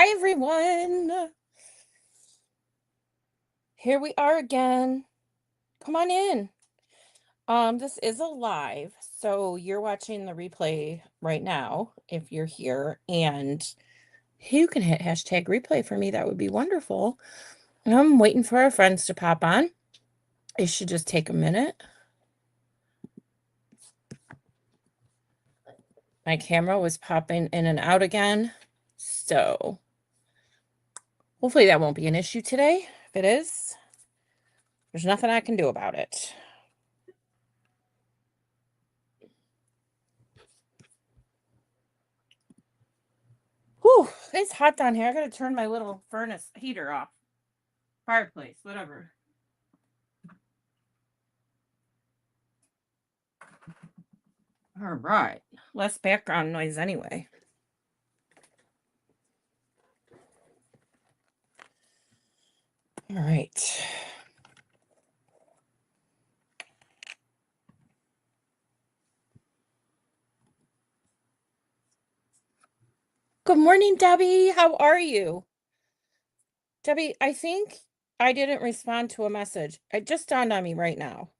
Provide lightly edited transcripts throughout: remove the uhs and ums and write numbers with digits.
Hi, everyone. Here we are again. Come on in. This is a live, so you're watching the replay right now if you're here, and you can hit hashtag replay for me. That would be wonderful. I'm waiting for our friends to pop on. It should just take a minute. My camera was popping in and out again, so hopefully that won't be an issue today. If it is, there's nothing I can do about it. Whew, it's hot down here. I gotta turn my little furnace heater off. Fireplace, whatever. All right. Less background noise anyway. All right. Good morning, Debbie. How are you? Debbie, I think I didn't respond to a message. It just dawned on me right now.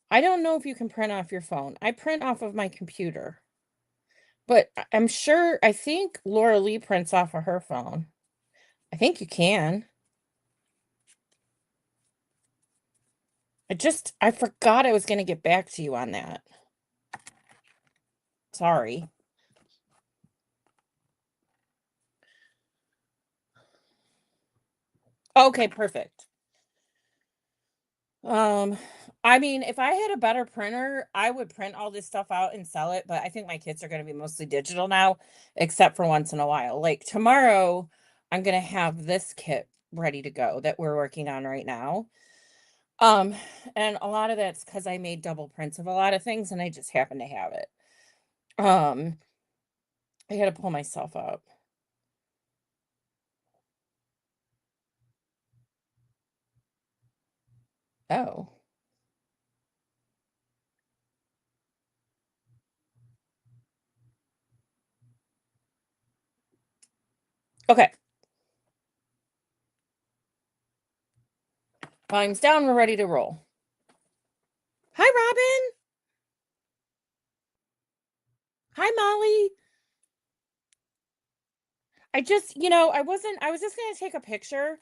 I don't know if you can print off your phone. I print off of my computer. But I'm sure, I think Laura Lee prints off of her phone. I think you can. I forgot I was going to get back to you on that. Sorry. Okay, perfect. Um, I mean, if I had a better printer, I would print all this stuff out and sell it, but I think my kits are going to be mostly digital now, except for once in a while. Like tomorrow, I'm going to have this kit ready to go that we're working on right now. Um, and a lot of that's because I made double prints of a lot of things and I just happen to have it. Um, I got to pull myself up. Oh, okay. Volume's down. We're ready to roll. Hi, Robin. Hi, Molly. I was just going to take a picture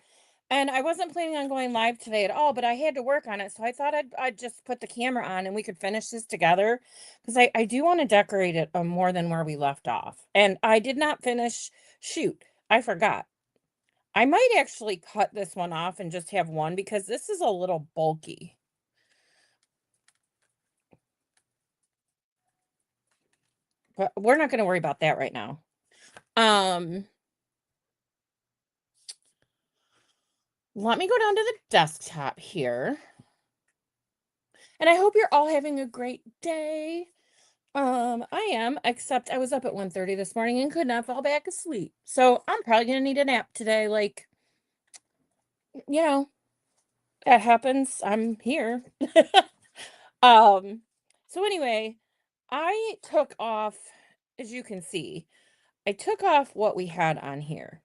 and I wasn't planning on going live today at all, but I had to work on it. So I thought I'd just put the camera on and we could finish this together because I do want to decorate it more than where we left off. And I did not finish, shoot, I forgot. I might actually cut this one off and just have one because this is a little bulky. But we're not going to worry about that right now. Um, Let me go down to the desktop here. And I hope you're all having a great day. I am, except I was up at 1:30 this morning and could not fall back asleep. So I'm probably gonna need a nap today. Like, you know, that happens. I'm here. Um, so anyway, I took off, as you can see, I took off what we had on here.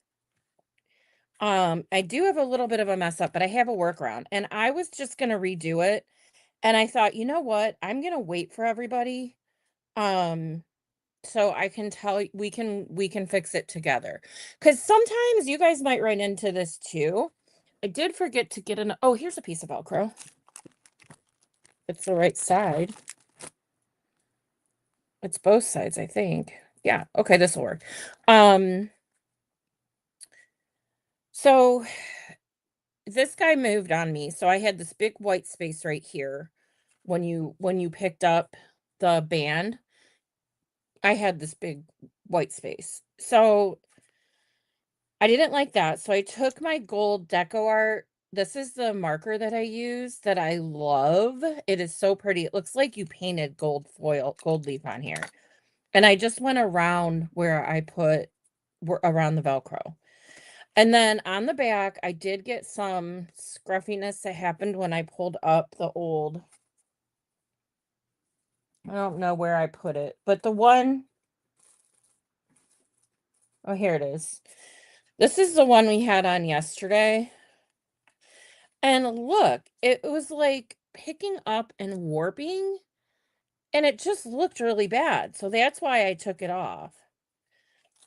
I do have a little bit of a mess up, but I have a workaround, and I was just gonna redo it. And I thought, you know what? I'm gonna wait for everybody. Um, so I can tell we can fix it together. Because sometimes you guys might run into this too. I did forget to get oh, here's a piece of Velcro. It's the right side. It's both sides, I think. Yeah, okay, this will work. Um, so this guy moved on me. So I had this big white space right here when you picked up the band. I had this big white space. So I didn't like that, so I took my gold deco art. This is the marker that I use that I love. It is so pretty. It looks like you painted gold leaf on here. And I just went around where I put around the Velcro. And then on the back, I did get some scruffiness that happened when I pulled up the old. I don't know where I put it, but the one. Oh, here it is. This is the one we had on yesterday. And look, it was like picking up and warping, and it just looked really bad. So that's why I took it off,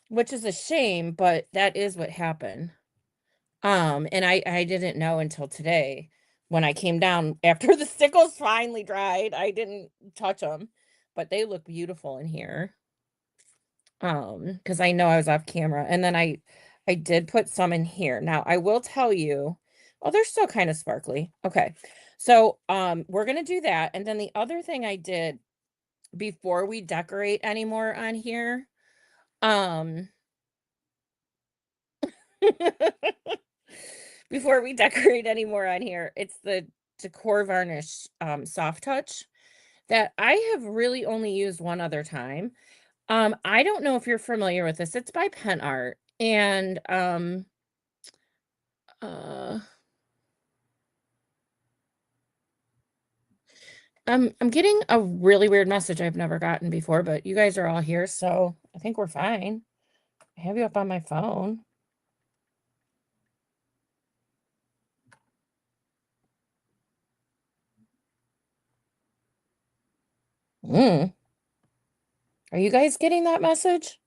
which is a shame, but that is what happened. And I didn't know until today when I came down after the stickles finally dried. I didn't touch them, but they look beautiful in here. Because I know I was off camera, and then I did put some in here. Now, I will tell you, oh, they're still kind of sparkly. Okay. So, we're gonna do that, and then the other thing I did before we decorate anymore on here, um before we decorate anymore on here, it's the Decor Varnish, Soft Touch that I have really only used one other time. I don't know if you're familiar with this. It's by Pen Art, and, uh, I'm getting a really weird message I've never gotten before, but you guys are all here, so I think we're fine. I have you up on my phone. Mm. Are you guys getting that message?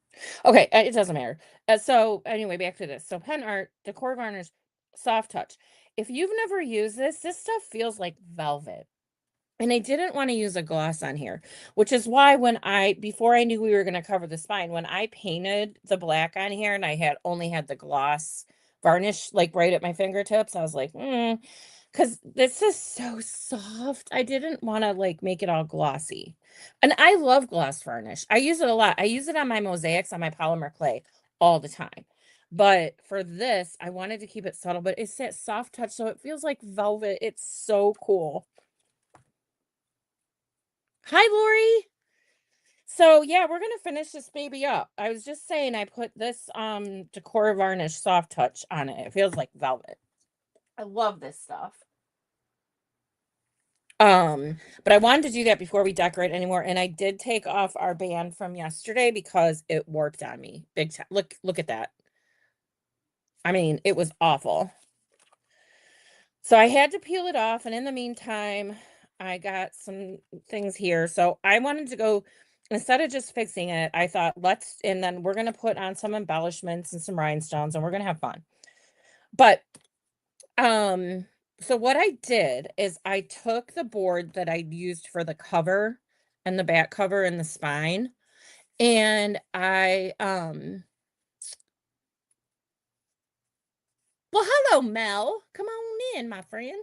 Okay, it doesn't matter. So anyway, back to this. So Pen Art, Decor Varnish, Soft Touch. If you've never used this stuff feels like velvet. And I didn't want to use a gloss on here, which is why before I knew we were going to cover the spine, when I painted the black on here and I had only had the gloss varnish like right at my fingertips, I was like, because this is so soft. I didn't want to like make it all glossy. And I love gloss varnish. I use it a lot. I use it on my mosaics, on my polymer clay all the time. But for this, I wanted to keep it subtle, but it's that soft touch, so it feels like velvet. It's so cool. Hi, Lori. So yeah, we're gonna finish this baby up. I was just saying I put this Decor Varnish Soft Touch on it. It feels like velvet. I love this stuff. But I wanted to do that before we decorate anymore. And I did take off our band from yesterday because it warped on me big time. Look at that. I mean, it was awful. So I had to peel it off, and in the meantime, I got some things here. So I wanted to go instead of just fixing it, I thought and then we're gonna put on some embellishments and some rhinestones and we're gonna have fun. But um, so what I did is I took the board that I used for the cover and the back cover and the spine, and well, hello, Mel. Come on in, my friend.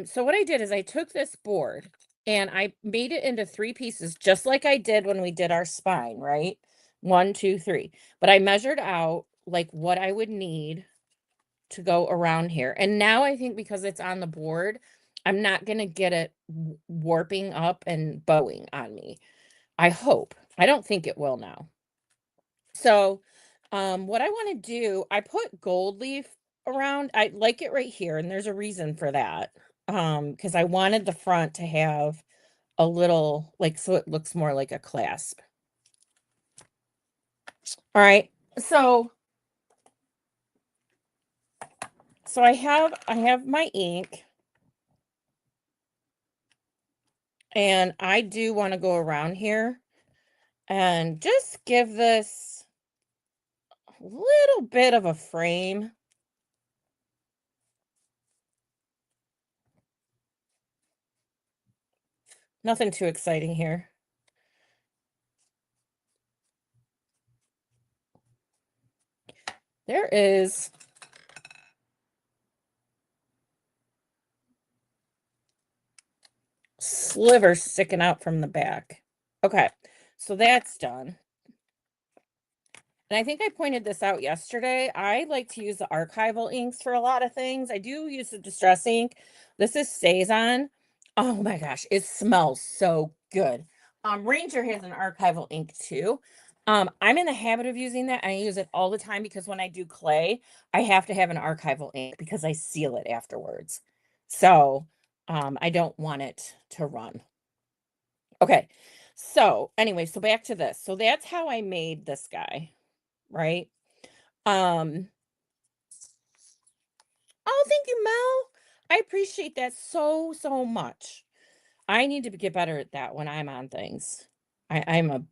So what I did is I took this board and I made it into 3 pieces, just like I did when we did our spine, right? 1, 2, 3. But I measured out like what I would need to go around here. And now I think because it's on the board, I'm not going to get it warping up and bowing on me. I hope. I don't think it will now. So, what I want to do, I put gold leaf around. I like it right here, and there's a reason for that. Because I wanted the front to have a little, like, so it looks more like a clasp. All right. So, so I have my ink, and I do want to go around here and just give this a little bit of a frame. Nothing too exciting here. There is sliver sticking out from the back. Okay, so that's done. And I think I pointed this out yesterday. I like to use the archival inks for a lot of things. I do use the distress ink. This is StazOn. Oh my gosh, it smells so good. Ranger has an archival ink too. I'm in the habit of using that. I use it all the time because when I do clay, I have to have an archival ink because I seal it afterwards. So, I don't want it to run. Okay. So, anyway, so back to this. So that's how I made this guy. right? Um, oh, thank you, Mel. I appreciate that so, so much. I need to get better at that when I'm on things. I'm a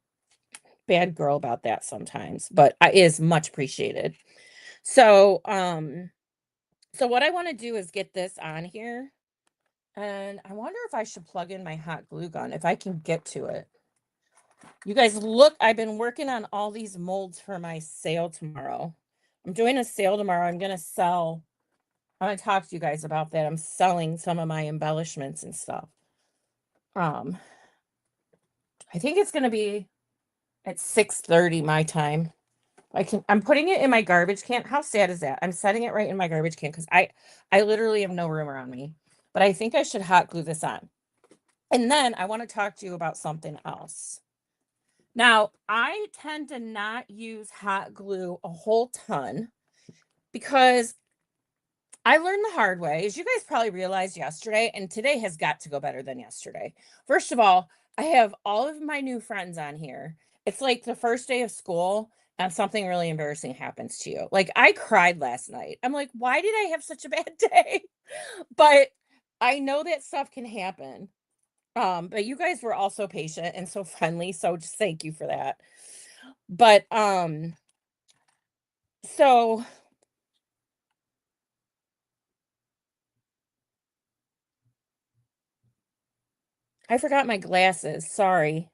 bad girl about that sometimes, but it is much appreciated. So, so what I want to do is get this on here, and I wonder if I should plug in my hot glue gun if I can get to it. You guys look, I've been working on all these molds for my sale tomorrow. I'm doing a sale tomorrow. I'm going to talk to you guys about that. I'm selling some of my embellishments and stuff. Um, I think it's going to be at 6:30 my time. I'm putting it in my garbage can. How sad is that? I'm setting it right in my garbage can because I literally have no room around me. But I think I should hot glue this on. And then I want to talk to you about something else. Now, I tend to not use hot glue a whole ton because I learned the hard way, as you guys probably realized yesterday, and today has got to go better than yesterday. First of all, I have all of my new friends on here. It's like the first day of school and something really embarrassing happens to you. Like I cried last night. I'm like, why did I have such a bad day? But I know that stuff can happen. But you guys were also patient and so friendly, so just thank you for that. But so I forgot my glasses. Sorry.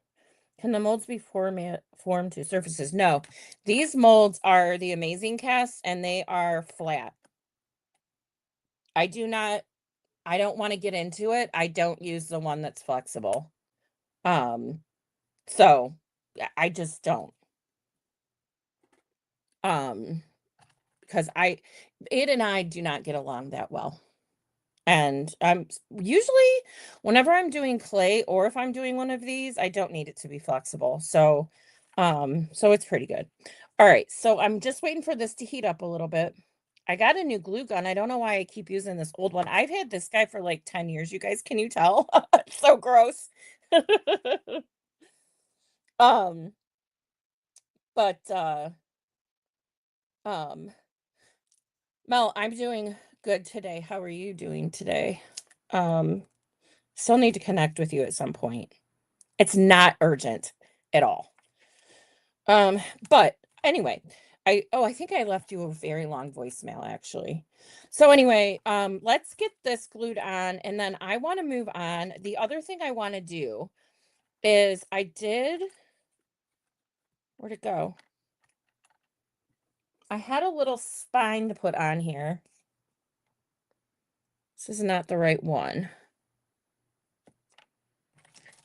Can the molds be formed to surfaces? No. These molds are the Amazing Cast and they are flat. I do not I don't want to get into it. I don't use the one that's flexible. Um so I just don't. Um because it and I do not get along that well. And I'm usually whenever I'm doing clay or if I'm doing one of these, I don't need it to be flexible. So it's pretty good. All right, so I'm just waiting for this to heat up a little bit. I got a new glue gun. I don't know why I keep using this old one. I've had this guy for like 10 years. You guys, can you tell? It's so gross. um, but um Mel, I'm doing good today. How are you doing today? Um Still need to connect with you at some point. It's not urgent at all. Um, but anyway, I think I left you a very long voicemail actually. So anyway, let's get this glued on and then I want to move on. The other thing I want to do is where'd it go? I had a little spine to put on here. This is not the right one.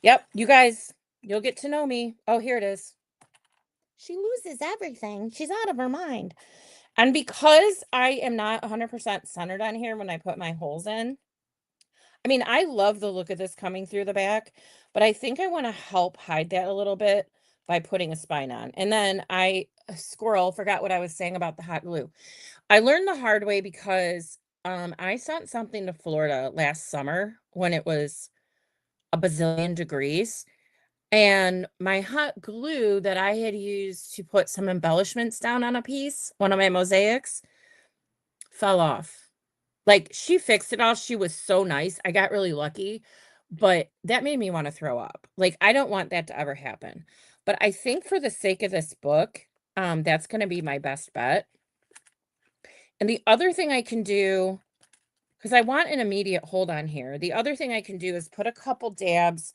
Yep, you guys, you'll get to know me. Oh, here it is. She loses everything. She's out of her mind. And because I am not 100% centered on here when I put my holes in, I mean, I love the look of this coming through the back, but I think I want to help hide that a little bit by putting a spine on. And then squirrel, forgot what I was saying about the hot glue. I learned the hard way because I sent something to Florida last summer when it was a bazillion degrees. And my hot glue that I had used to put some embellishments down on a piece, one of my mosaics, fell off. Like, she fixed it all, she was so nice, I got really lucky, but that made me wanna throw up. Like, I don't want that to ever happen. But I think for the sake of this book, that's gonna be my best bet. And the other thing I can do, because I want an immediate hold on here, the other thing I can do is put a couple dabs.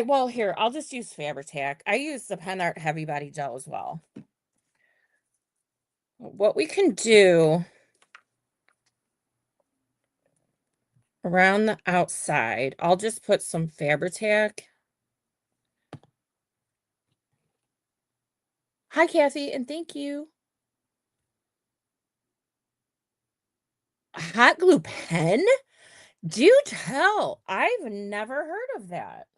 Well, here, I'll just use Fabri-Tac. I use the Pen Art Heavy Body Gel as well. What we can do around the outside, I'll just put some Fabri-Tac. Hi, Kathy, and thank you. A hot glue pen? Do tell. I've never heard of that.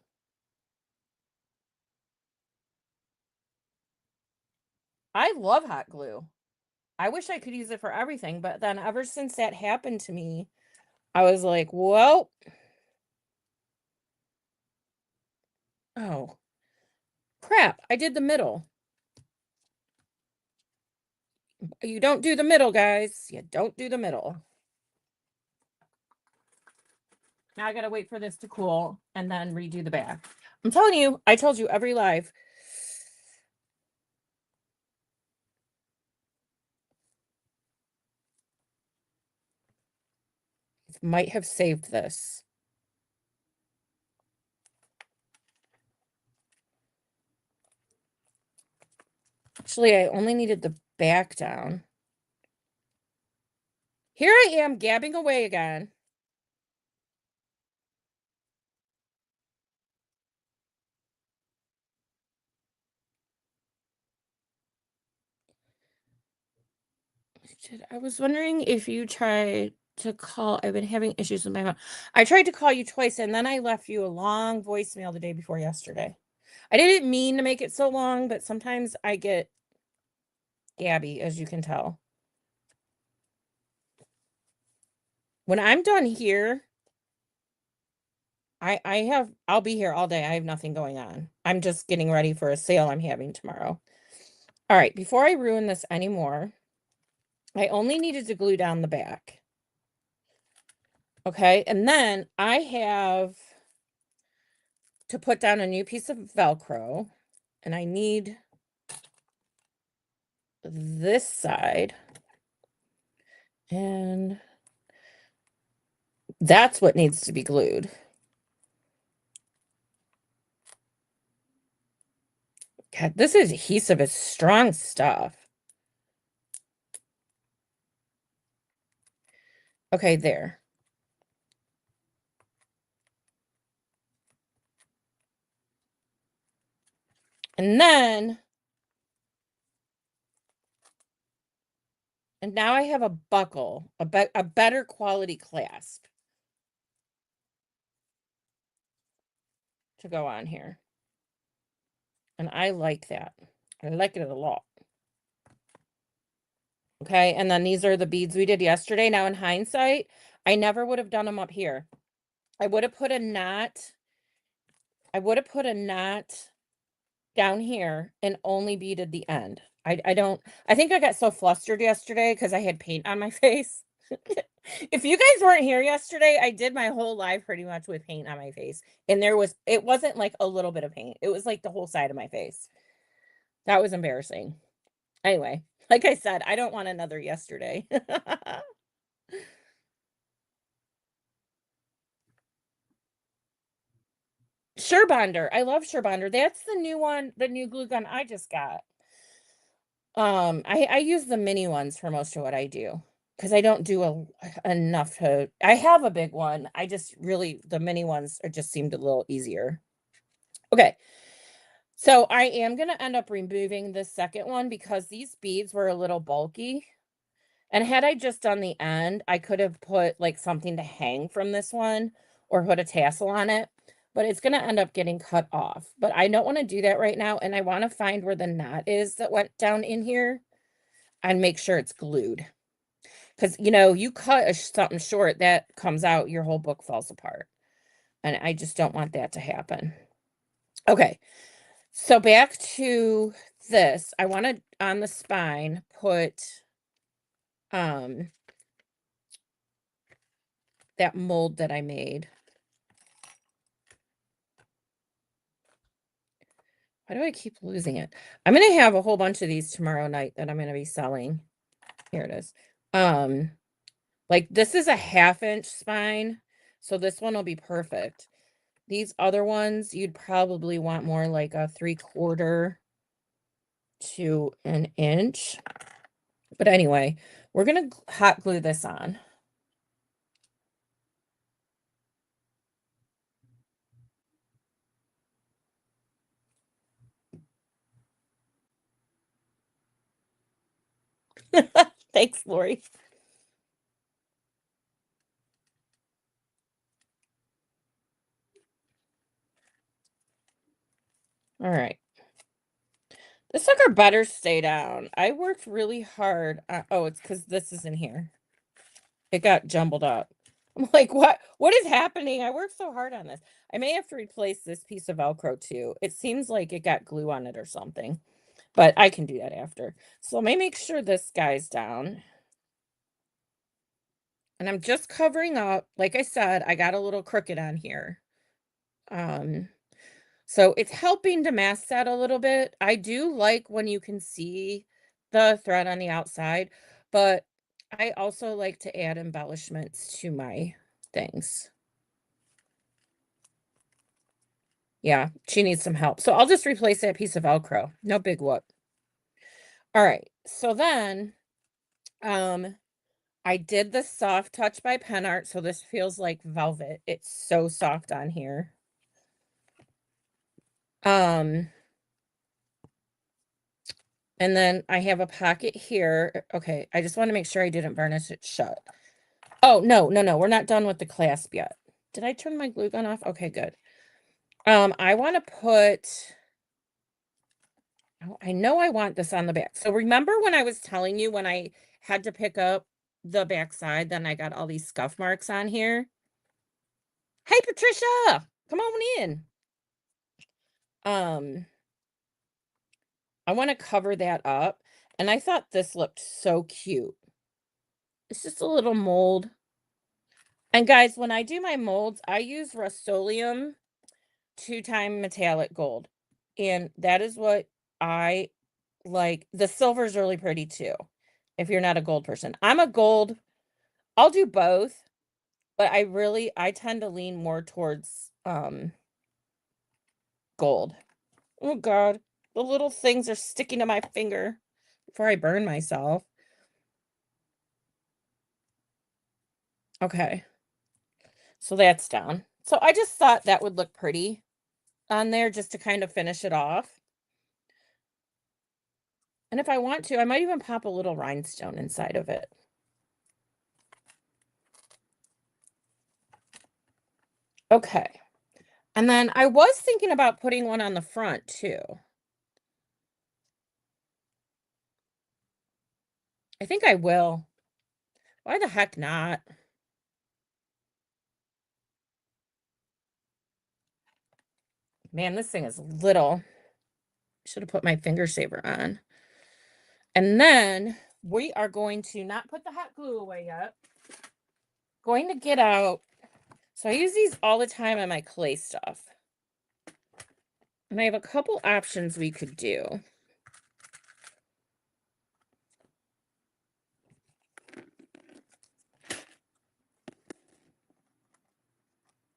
I love hot glue. I wish I could use it for everything, but then ever since that happened to me, I was like, "Whoa." Oh, crap. I did the middle. You don't do the middle, guys. You don't do the middle. Now I gotta wait for this to cool and then redo the back. I'm telling you, I told you every live. Might have saved this. Actually, I only needed the back down. Here I am gabbing away again. I was wondering if you tried to call. I've been having issues with my phone. I tried to call you twice and then I left you a long voicemail the day before yesterday. I didn't mean to make it so long, but sometimes I get gabby, as you can tell. When I'm done here, I'll be here all day. I have nothing going on. I'm just getting ready for a sale I'm having tomorrow. All right, before I ruin this anymore, I only needed to glue down the back. Okay, and then I have to put down a new piece of Velcro, and I need this side, and that's what needs to be glued. God, this adhesive is strong stuff. Okay, there. And then, and now I have a buckle, a better quality clasp to go on here. And I like that. I like it a lot. Okay, and then these are the beads we did yesterday. Now, in hindsight, I never would have done them up here. I would have put a knot. I would have put a knot down here and only beaded the end. I think I got so flustered yesterday because I had paint on my face. If you guys weren't here yesterday, I did my whole live pretty much with paint on my face. And it wasn't like a little bit of paint. It was like the whole side of my face. That was embarrassing. Anyway, like I said, I don't want another yesterday. Surebonder. I love Surebonder. That's the new one, the new glue gun I just got. I use the mini ones for most of what I do because I don't do enough to. I have a big one. I just really the mini ones are just seemed a little easier. Okay, so I am gonna end up removing the second one because these beads were a little bulky. And had I just done the end, I could have put like something to hang from this one or put a tassel on it, but it's going to end up getting cut off. But I don't want to do that right now. And I want to find where the knot is that went down in here and make sure it's glued. Because, you cut something short that comes out, your whole book falls apart. And I just don't want that to happen. Okay. So back to this. I want to, on the spine, put that mold that I made. Why do I keep losing it? I'm gonna have a whole bunch of these tomorrow night that I'm gonna be selling. Here it is. Like this is a 1/2 inch spine, so this one will be perfect. These other ones, you'd probably want more like a 3/4 to an inch. But anyway, we're gonna hot glue this on. Thanks, Lori. All right. This sucker better stay down. I worked really hard. Oh, it's because this is in here. It got jumbled up. I'm like, what is happening? I worked so hard on this. I may have to replace this piece of Velcro too. It seems like it got glue on it or something. but I can do that after. So let me make sure this guy's down. And I'm just covering up. Like I said, I got a little crooked on here. Um, so it's helping to mask that a little bit. I do like when you can see the thread on the outside, but I also like to add embellishments to my things. Yeah, she needs some help. So I'll just replace that piece of Velcro. No big whoop. All right. So then, um, I did the soft touch by Pen Art, so this feels like velvet. It's so soft on here. Um, and then I have a pocket here. Okay, I just want to make sure I didn't burnish it shut. Oh, no, no, no, we're not done with the clasp yet. Did I turn my glue gun off? Okay, good. I want to put, oh, I know I want this on the back. So remember when I was telling you when I had to pick up the back side, then I got all these scuff marks on here? Hey, Patricia, come on in. I want to cover that up. And I thought this looked so cute. It's just a little mold. And guys, when I do my molds, I use Rust-Oleum 2-time metallic gold. And that is what I like. The silver's really pretty too, if you're not a gold person. I'm a gold. I'll do both, but I tend to lean more towards gold. Oh God, the little things are sticking to my finger before I burn myself. Okay. So that's down. So I just thought that would look pretty on there just to kind of finish it off. And if I want to, I might even pop a little rhinestone inside of it. Okay. And then I was thinking about putting one on the front too. I think I will. Why the heck not? Man, this thing is little. Should have put my finger saver on. And then we are going to not put the hot glue away yet. Going to get out. So I use these all the time on my clay stuff. And I have a couple options we could do.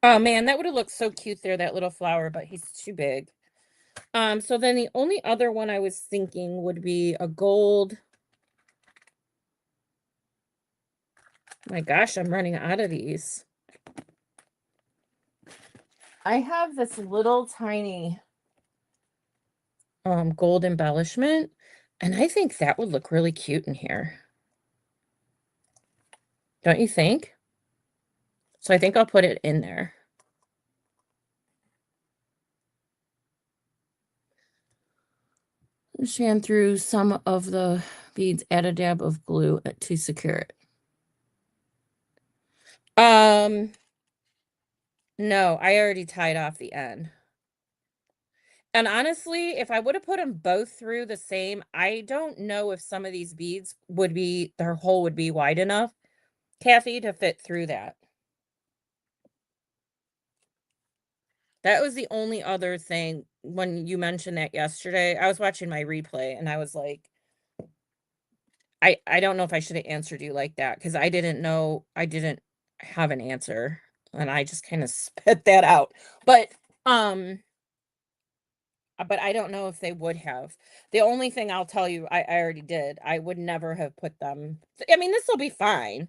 Oh man, that would have looked so cute there, that little flower, but he's too big. So then the only other one I was thinking would be a gold. My gosh, I'm running out of these. I have this little tiny gold embellishment, and I think that would look really cute in here. Don't you think? So I think I'll put it in there. Sand through some of the beads, add a dab of glue to secure it. No, I already tied off the end. And honestly, if I would have put them both through the same, I don't know if some of these beads would be, their hole would be wide enough, Kathy, to fit through that. That was the only other thing when you mentioned that yesterday. I was watching my replay and I was like, I don't know if I should have answered you like that because I didn't know, I didn't have an answer and I just kind of spit that out. But I don't know if they would have. The only thing I'll tell you, I already did. I would never have put them. I mean, this will be fine,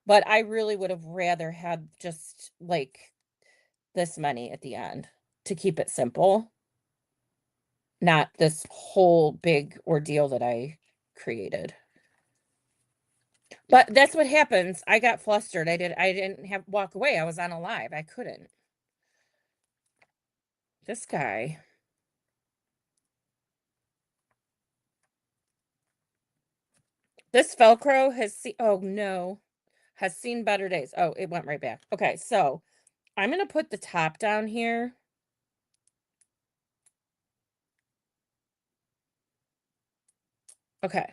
but I really would have rather had just like this many at the end to keep it simple, not this whole big ordeal that I created. But that's what happens. I got flustered. I didn't have walk away. I was on a live. I couldn't. This guy. This Velcro has seen, oh no, has seen better days. Oh, it went right back. Okay, so I'm going to put the top down here. Okay.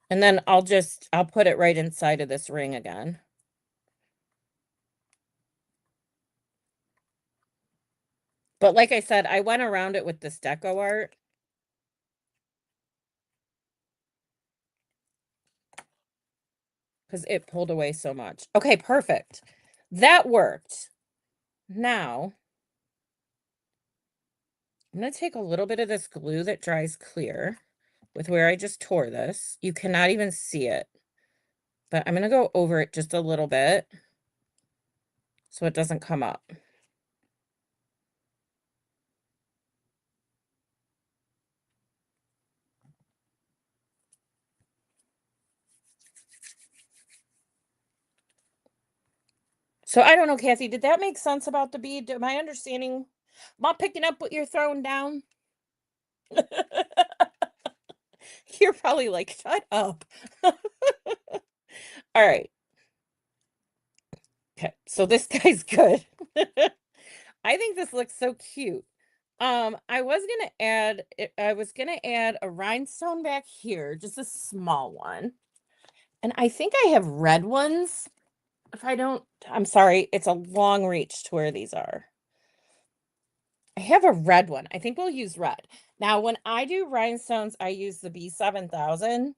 And then I'll put it right inside of this ring again. But like I said, I went around it with this deco art. Because it pulled away so much. Okay, perfect. That worked. Now, I'm going to take a little bit of this glue that dries clear with where I just tore this. You cannot even see it. But I'm going to go over it just a little bit so it doesn't come up. So I don't know, Kathy, did that make sense about the bead? Am I understanding? Am I picking up what you're throwing down? You're probably like, shut up. All right. Okay, so this guy's good. I think this looks so cute. I was gonna add a rhinestone back here, just a small one. And I think I have red ones. If I don't, I'm sorry, it's a long reach to where these are. I have a red one. I think we'll use red. Now, when I do rhinestones, I use the B7000.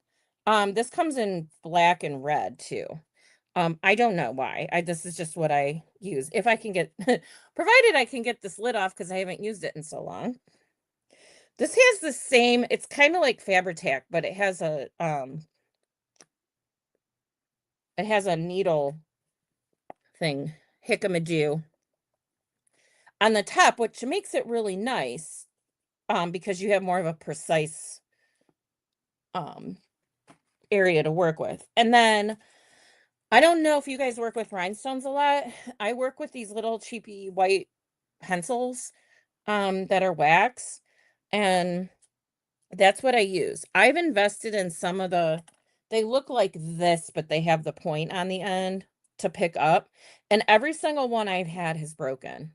This comes in black and red too. I don't know why. This is just what I use. If I can get provided I can get this lid off because I haven't used it in so long. This has the same, it's kind of like Fabri-Tac, but it has a needle thing, hickamadew on the top, which makes it really nice. Because you have more of a precise um area to work with. And then I don't know if you guys work with rhinestones a lot. I work with these little cheapy white pencils that are wax, and that's what I use. I've invested in some of they look like this, but they have the point on the end to pick up, and every single one I've had has broken.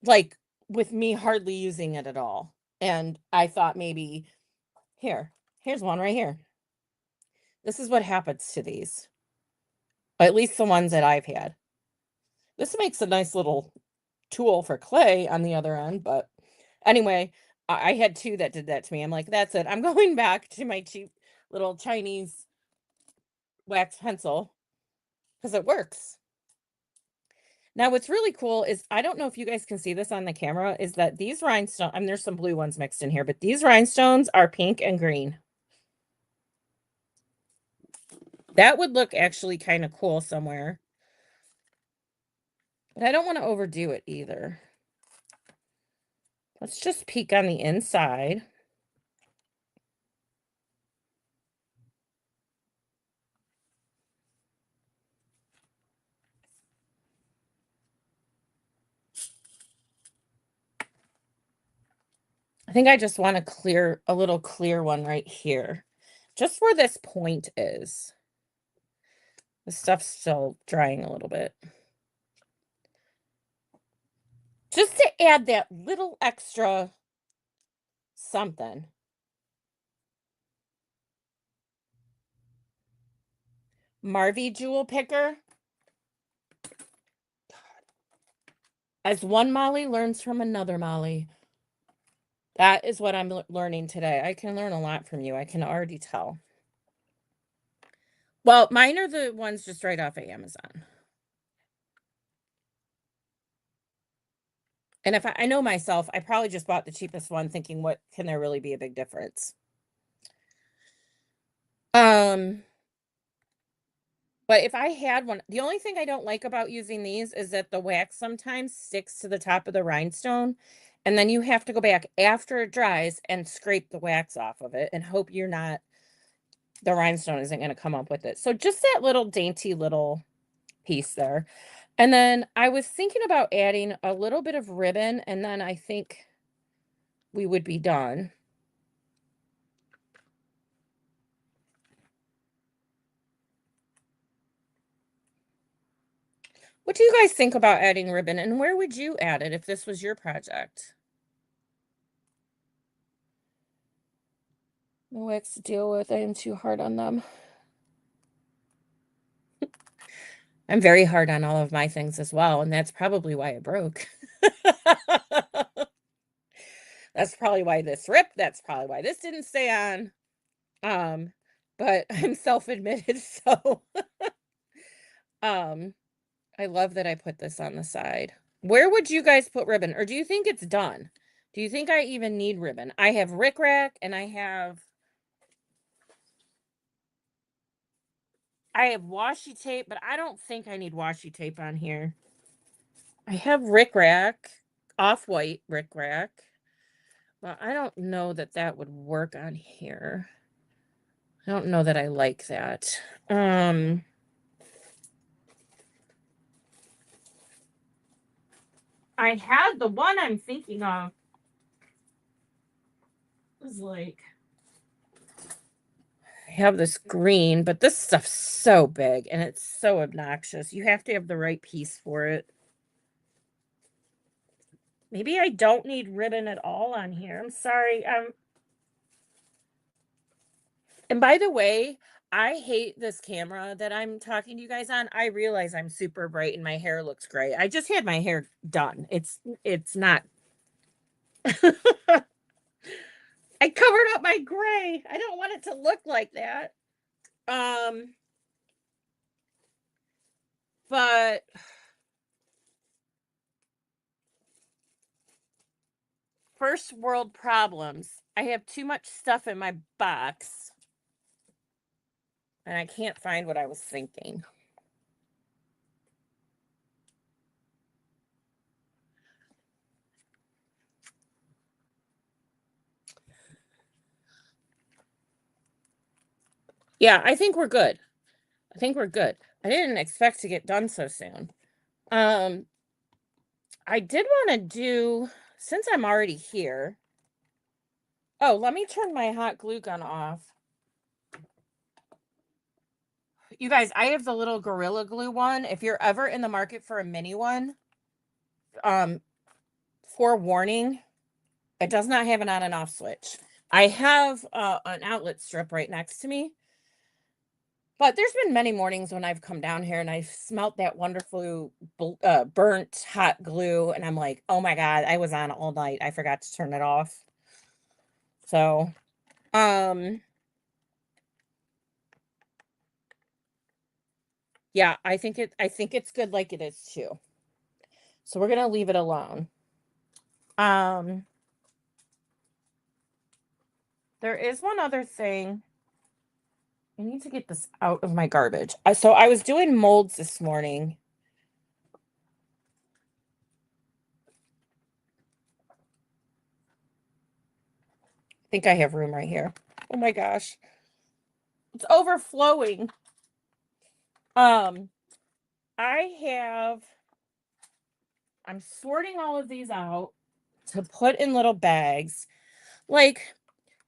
Like, with me hardly using it at all. And I thought maybe here's one right here. This is what happens to these. At least the ones that I've had. This makes a nice little tool for clay on the other end, but anyway, I had two that did that to me. I'm like, that's it. I'm going back to my cheap little Chinese wax pencil because it works. Now, what's really cool is I don't know if you guys can see this on the camera, is that these rhinestones, I mean, there's some blue ones mixed in here, but these rhinestones are pink and green. That would look actually kind of cool somewhere. But I don't want to overdo it either. Let's just peek on the inside. I think I just want a little clear one right here. Just where this point is. The stuff's still drying a little bit. Just to add that little extra something. Marvy Jewel Picker. As one Molly learns from another Molly. That is what I'm learning today. I can learn a lot from you. I can already tell. Well, mine are the ones just right off of Amazon. And if I know myself, I probably just bought the cheapest one thinking, what can there really be a big difference? Um, but if I had one, the only thing I don't like about using these is that the wax sometimes sticks to the top of the rhinestone, and then you have to go back after it dries and scrape the wax off of it and hope the rhinestone isn't going to come up with it. So just that little dainty little piece there. And then I was thinking about adding a little bit of ribbon, and then I think we would be done. What do you guys think about adding ribbon, and where would you add it if this was your project? No wax to deal with. I am too hard on them. I'm very hard on all of my things as well, and that's probably why it broke. That's probably why this ripped. That's probably why this didn't stay on. Um, but I'm self-admitted, so um, I love that I put this on the side. Where would you guys put ribbon, or do you think it's done? Do you think I even need ribbon? I have rickrack and I have washi tape, but I don't think I need washi tape on here. I have rickrack, off-white rickrack, but I don't know that that would work on here. I don't know that I like that. I had the one I'm thinking of was like I have this green, but this stuff's so big and it's so obnoxious. You have to have the right piece for it. Maybe I don't need ribbon at all on here. I'm sorry. And by the way, I hate this camera that I'm talking to you guys on. I realize I'm super bright and my hair looks great. I just had my hair done. It's not I covered up my gray. I don't want it to look like that. Um but first world problems. I have too much stuff in my box and I can't find what I was thinking. Yeah, I think we're good. I think we're good. I didn't expect to get done so soon. Um, I did want to do, since I'm already here. Oh, let me turn my hot glue gun off. You guys, I have the little Gorilla Glue one. If you're ever in the market for a mini one, um, forewarning, it does not have an on and off switch. I have an outlet strip right next to me. But there's been many mornings when I've come down here and I've smelt that wonderful burnt hot glue, and I'm like, oh my God, I was on all night. I forgot to turn it off. So, um, yeah, I think it's good like it is too. So we're gonna leave it alone. Um, there is one other thing. I need to get this out of my garbage. So I was doing molds this morning. I think I have room right here. Oh my gosh. It's overflowing. Um, I have I'm sorting all of these out to put in little bags. Like,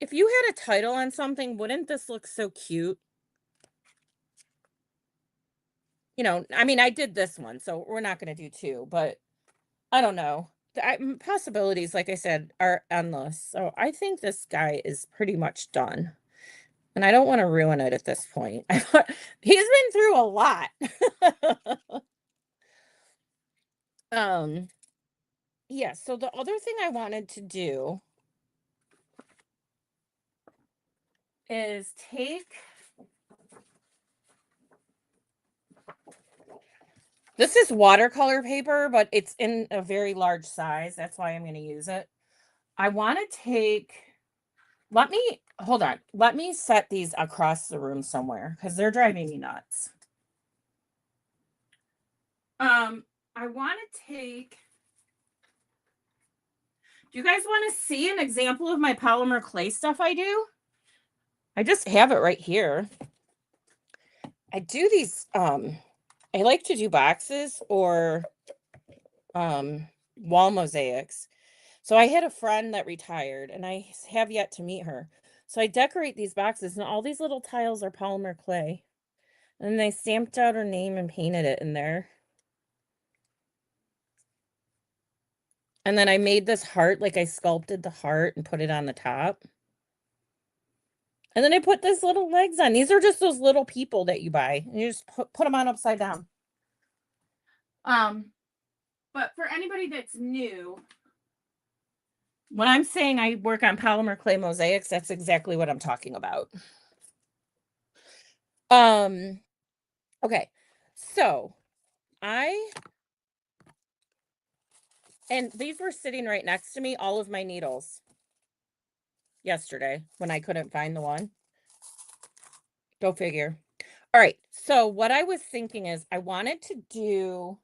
if you had a title on something, wouldn't this look so cute? You know, I mean, I did this one, so we're not going to do two, but I don't know. Possibilities, like I said, are endless. So I think this guy is pretty much done. And I don't want to ruin it at this point. He's been through a lot. um, yeah, so the other thing I wanted to do is take this is watercolor paper, but it's in a very large size. That's why I'm going to use it. I want to take, let me, hold on. Let me set these across the room somewhere because they're driving me nuts. I want to take, do you guys want to see an example of my polymer clay stuff I do? I just have it right here. I do these, I like to do boxes or wall mosaics. So I had a friend that retired and I have yet to meet her. So I decorate these boxes and all these little tiles are polymer clay. And they stamped out her name and painted it in there. And then I made this heart, like I sculpted the heart and put it on the top. And then I put this little legs on. These are just those little people that you buy. And you just put them on upside down. But for anybody that's new, when I'm saying I work on polymer clay mosaics, that's exactly what I'm talking about. Okay. So and these were sitting right next to me, all of my needles, yesterday when I couldn't find the one. Go figure. All right. So what I was thinking is I wanted to do,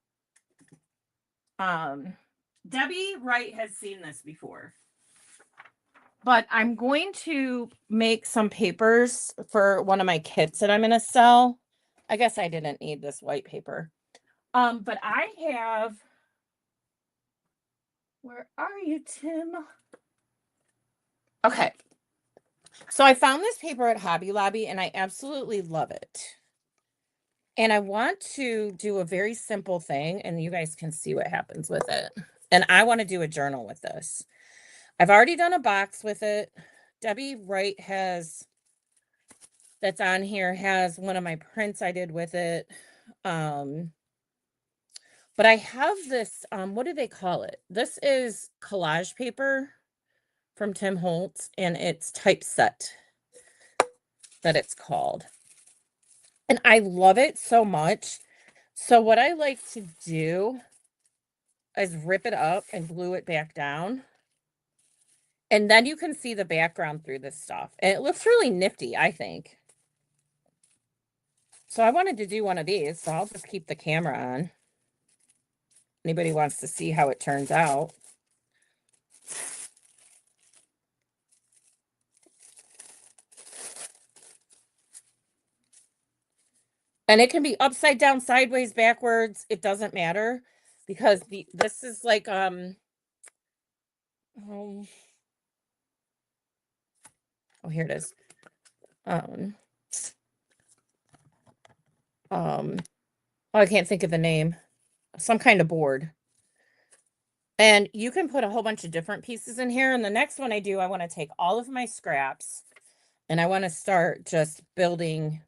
Debbie Wright has seen this before, but I'm going to make some papers for one of my kits that I'm going to sell. I guess I didn't need this white paper. But I have, where are you, Tim? Okay. So I found this paper at Hobby Lobby and I absolutely love it. And I want to do a very simple thing and you guys can see what happens with it. And I want to do a journal with this. I've already done a box with it. Debbie Wright that's on here has one of my prints I did with it. But I have this, what do they call it? This is collage paper from Tim Holtz and it's typeset that it's called. And I love it so much. So what I like to do is rip it up and glue it back down. And then you can see the background through this stuff. And it looks really nifty, I think. So I wanted to do one of these, so I'll just keep the camera on. Anybody wants to see how it turns out. And it can be upside down, sideways, backwards. It doesn't matter because this is like oh, here it is. Oh, I can't think of the name. Some kind of board. And you can put a whole bunch of different pieces in here. And the next one I do, I want to take all of my scraps and I want to start just building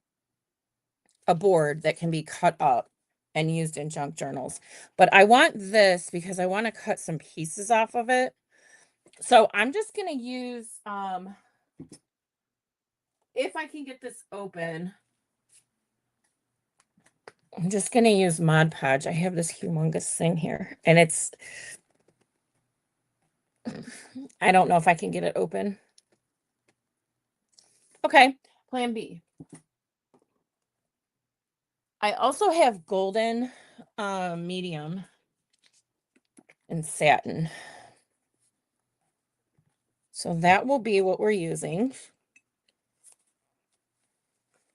a board that can be cut up and used in junk journals. But I want this because I want to cut some pieces off of it. So I'm just going to use, if I can get this open, I'm just going to use Mod Podge. I have this humongous thing here and I don't know if I can get it open. Okay, plan B. I also have golden medium and satin. So that will be what we're using.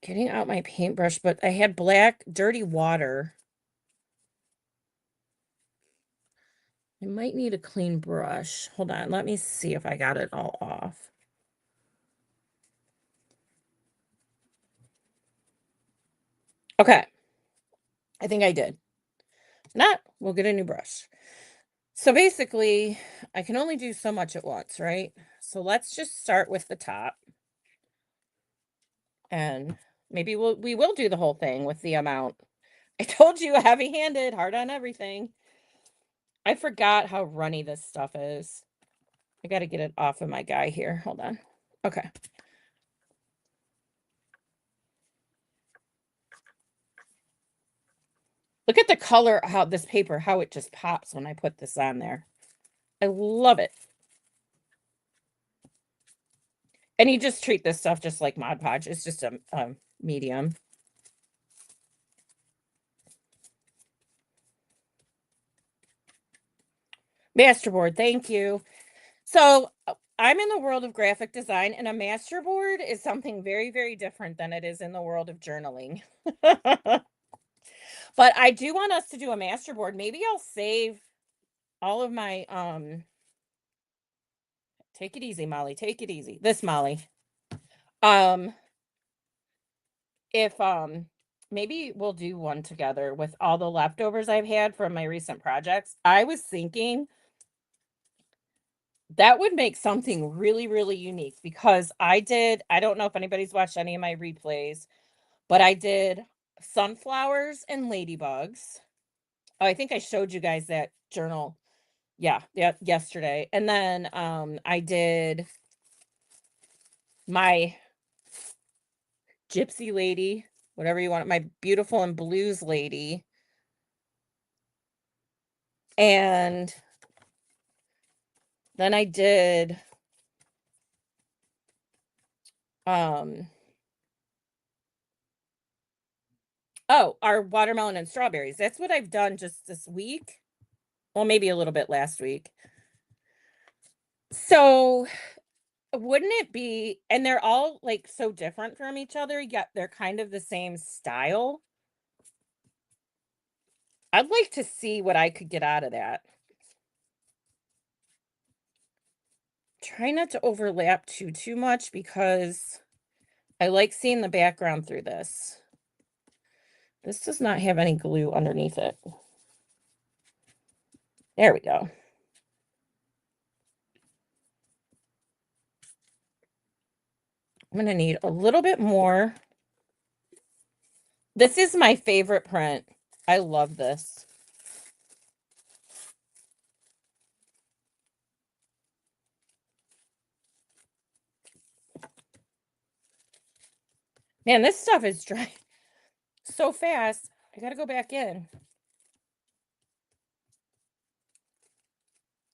Getting out my paintbrush, but I had black dirty water. I might need a clean brush. Hold on, let me see if I got it all off. Okay, I think I did. If not, we'll get a new brush. So basically, I can only do so much at once, right? So let's just start with the top. And maybe we will do the whole thing with the amount. I told you, heavy-handed, hard on everything. I forgot how runny this stuff is. I got to get it off of my guy here. Hold on. Okay. Look at the color, how this paper, how it just pops when I put this on there. I love it. And you just treat this stuff just like Mod Podge. It's just a medium. Masterboard, thank you. So I'm in the world of graphic design, and a masterboard is something very, very different than it is in the world of journaling. But I do want us to do a masterboard. Maybe I'll save all of my take it easy, Molly. Take it easy. This Molly. If maybe we'll do one together with all the leftovers I've had from my recent projects. I was thinking That would make something really, really unique because I don't know if anybody's watched any of my replays, but I did sunflowers and ladybugs. Oh, I think I showed you guys that journal. Yeah, yesterday. And then I did my gypsy lady, whatever you want, my beautiful and blues lady. And then I did um oh, our watermelon and strawberries. That's what I've done just this week. Well, maybe a little bit last week. So, wouldn't it be, and they're all like so different from each other, yet they're kind of the same style. I'd like to see what I could get out of that. Try not to overlap too much because I like seeing the background through this. This does not have any glue underneath it. There we go. I'm gonna need a little bit more. This is my favorite print. I love this. Man, this stuff is dry so fast. I gotta go back in.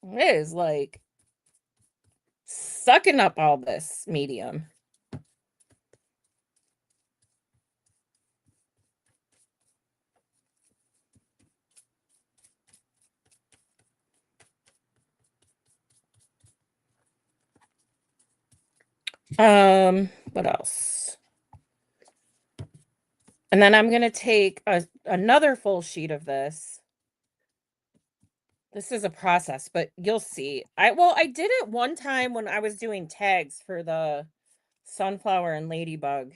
It is like sucking up all this medium. What else? And then I'm gonna take another full sheet of this. This is a process, but you'll see. I did it one time when I was doing tags for the sunflower and ladybug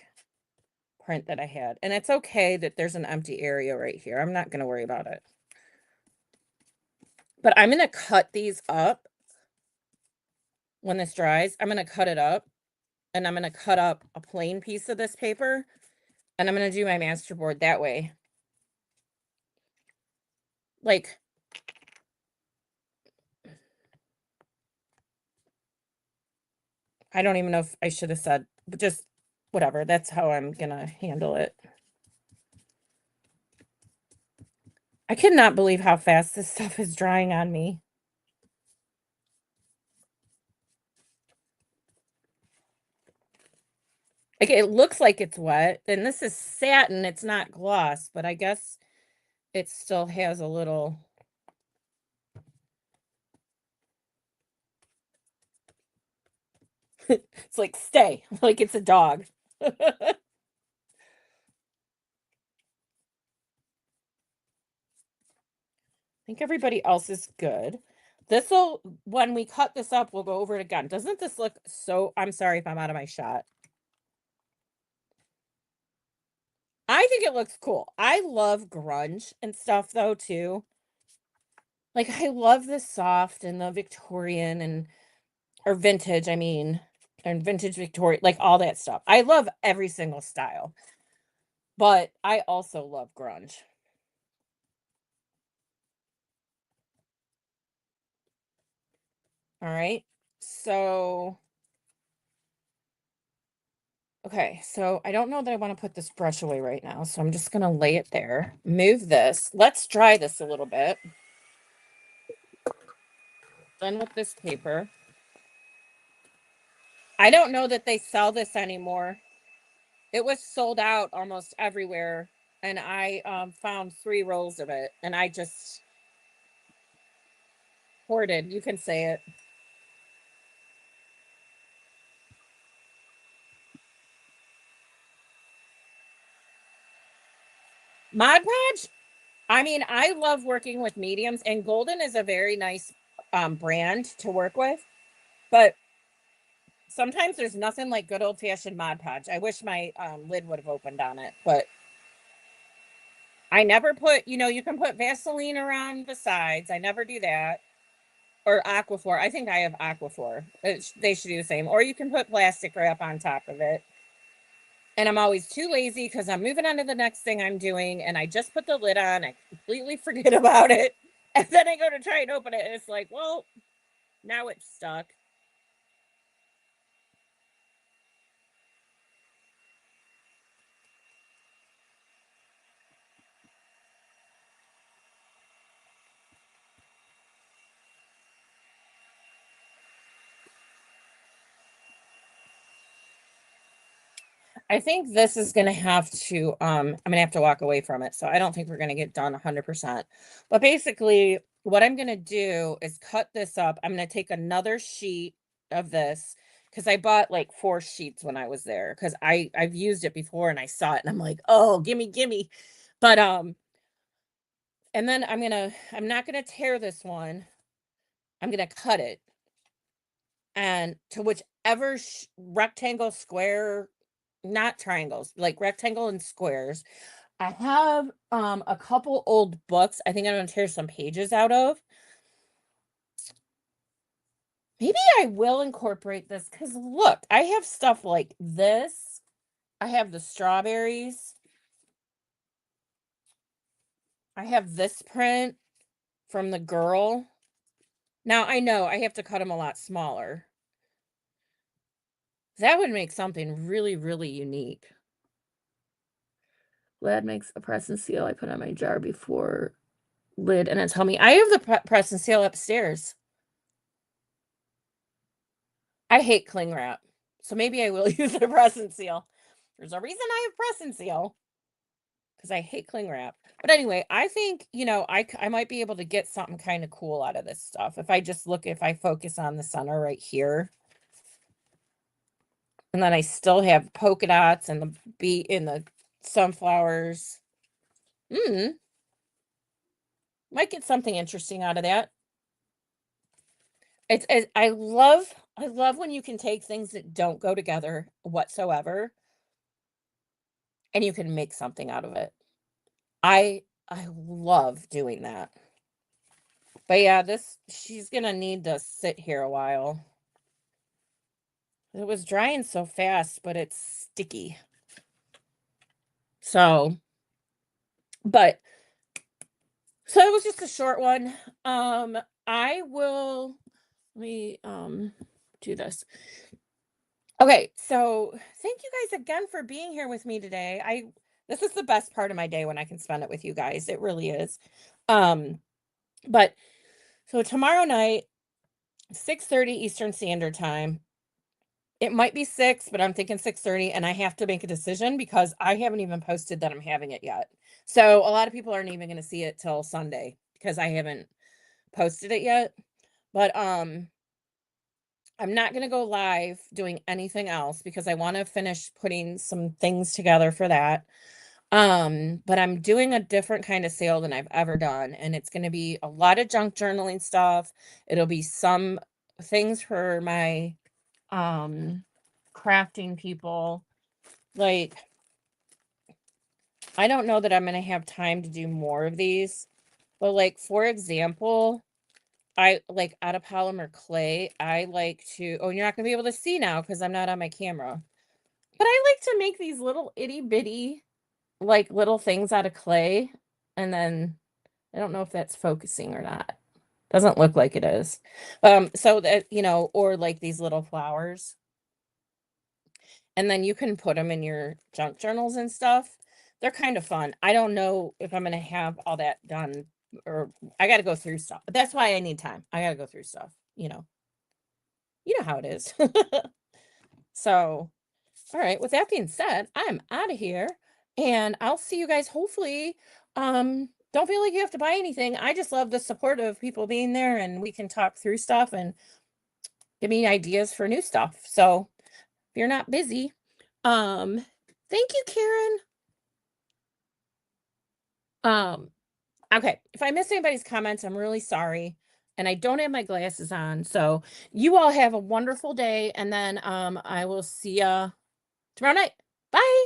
print that I had. And it's okay that there's an empty area right here. I'm not gonna worry about it. But I'm gonna cut these up when this dries. I'm gonna cut it up and I'm gonna cut up a plain piece of this paper and I'm gonna do my master board that way. Like, I don't even know if I should have said, but just whatever. That's how I'm gonna handle it. I cannot believe how fast this stuff is drying on me. Like, it looks like it's wet, and this is satin, it's not gloss, but I guess it still has a little. It's like, "Stay," like it's a dog. I think everybody else is good. This'll When we cut this up, we'll go over it again. Doesn't this look so, I'm sorry if I'm out of my shot. I think it looks cool. I love grunge and stuff though too. Like, I love the soft and the Victorian and or vintage, I mean, and vintage Victorian, like all that stuff. I love every single style, but I also love grunge. All right. So, okay. So I don't know that I want to put this brush away right now. So I'm just going to lay it there. Move this. Let's dry this a little bit. Done with this paper. I don't know that they sell this anymore. It was sold out almost everywhere. And I found 3 rolls of it. And I just hoarded. You can say it. Mod Podge, I mean, I love working with mediums, and Golden is a very nice brand to work with. But sometimes there's nothing like good old fashioned Mod Podge. I wish my lid would have opened on it, but I never put, you can put Vaseline around the sides. I never do that. or Aquaphor. I think I have Aquaphor. They should do the same. Or you can put plastic wrap on top of it. And I'm always too lazy because I'm moving on to the next thing I'm doing. And I just put the lid on. I completely forget about it. And then I go to try and open it. And it's like, well, now it's stuck. I think this is going to have to, I'm going to have to walk away from it. So I don't think we're going to get done 100%. But basically, what I'm going to do is cut this up. I'm going to take another sheet of this because I bought like 4 sheets when I was there because I've used it before and I saw it and I'm like, oh, gimme. But, and then I'm not going to tear this one. I'm going to cut it and to whichever rectangle, square, not triangles, like rectangle and squares. I have a couple old books. I think I'm gonna tear some pages out of. Maybe I will incorporate this because look, I have stuff like this. I have the strawberries. I have this print from the girl. Now I know I have to cut them a lot smaller. That would make something really, really unique. Lad makes a press and seal I put on my jar before lid and tell me I have the press and seal upstairs. I hate cling wrap. So maybe I will use the press and seal. There's a reason I have press and seal because I hate cling wrap. But anyway, I think, I might be able to get something kind of cool out of this stuff. If I focus on the center right here. And then I still have polka dots and the beet in the sunflowers. Might get something interesting out of that. I love when you can take things that don't go together whatsoever and you can make something out of it. I love doing that. But yeah, she's gonna need to sit here a while. It was drying so fast, but it's sticky. So, but so it was just a short one. I will let me do this. Okay, so thank you guys again for being here with me today. This is the best part of my day when I can spend it with you guys. It really is. But so tomorrow night, 6:30 Eastern Standard Time. It might be 6, but I'm thinking 6:30 and I have to make a decision because I haven't even posted that I'm having it yet. So a lot of people aren't even going to see it till Sunday because I haven't posted it yet. But I'm not going to go live doing anything else because I want to finish putting some things together for that. But I'm doing a different kind of sale than I've ever done, and it's going to be a lot of junk journaling stuff. It'll be some things for my crafting people. Like, I don't know that I'm going to have time to do more of these, but like, for example, I like out of polymer clay, I like to, oh, you're not going to be able to see now because I'm not on my camera, but I like to make these little itty bitty, like little things out of clay. And then I don't know if that's focusing or not. Doesn't look like it is. So that, or like these little flowers. And then you can put them in your junk journals and stuff. They're kind of fun. I don't know if I'm going to have all that done or I got to go through stuff. But that's why I need time. I got to go through stuff, You know how it is. So, all right, with that being said, I'm out of here and I'll see you guys hopefully. Don't feel like you have to buy anything. I just love the support of people being there and we can talk through stuff and give me ideas for new stuff. So, if you're not busy, thank you, Karen. Okay, if I missed anybody's comments, I'm really sorry. And I don't have my glasses on. So, you all have a wonderful day and then I will see ya tomorrow night. Bye.